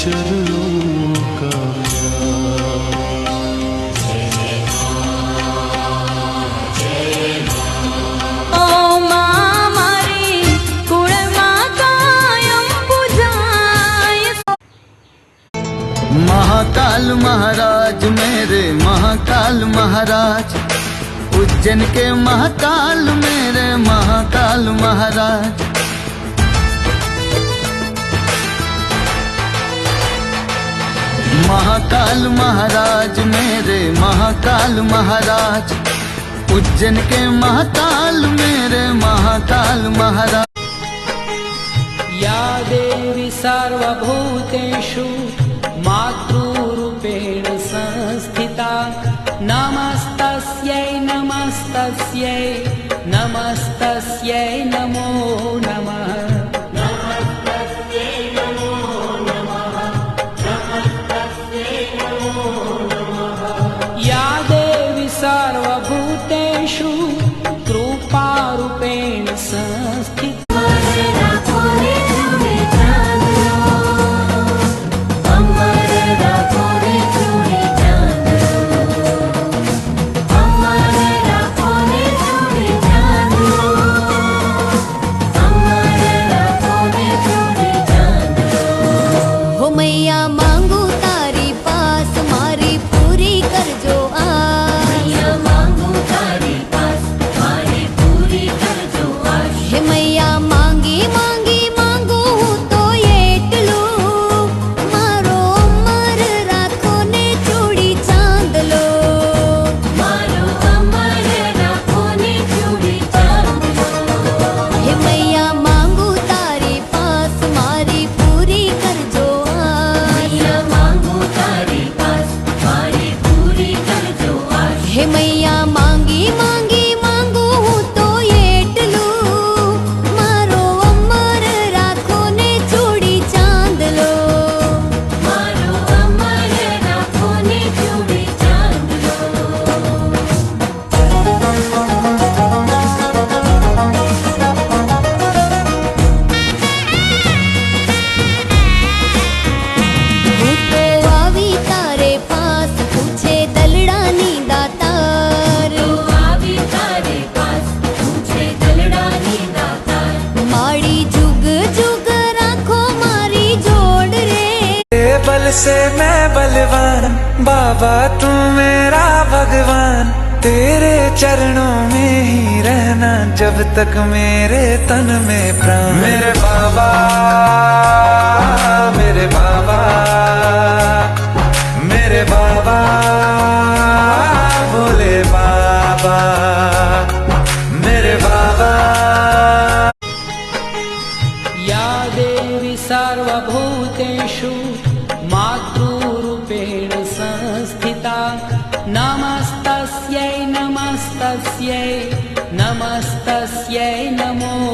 चरणों का महाकाल महाराज मेरे महाकाल महाराज, उज्जैन के महाकाल मेरे महाकाल महाराज। महाकाल महाराज मेरे महाकाल महाराज, उज्जैन के महाकाल मेरे महाकाल महाराज। या देवी सर्वभूतेषु मातृरूपेण संस्थिता, नमस्तस्यै नमस्तस्यै नमस्तस्यै नमो नमः। या देवी सर्वभूतेषु कृपारूपेण संस्थिता, से मैं बलवान, बाबा तू मेरा भगवान। तेरे चरणों में ही रहना जब तक मेरे तन में प्राण। मेरे बाबा मेरे बाबा मेरे बाबा भोले बाबा मेरे बाबा। या देवी सर्वभूतेषु मातृरूपेण संस्थिता, नमस्तस्यै नमस्तस्यै नमस्तस्यै नमो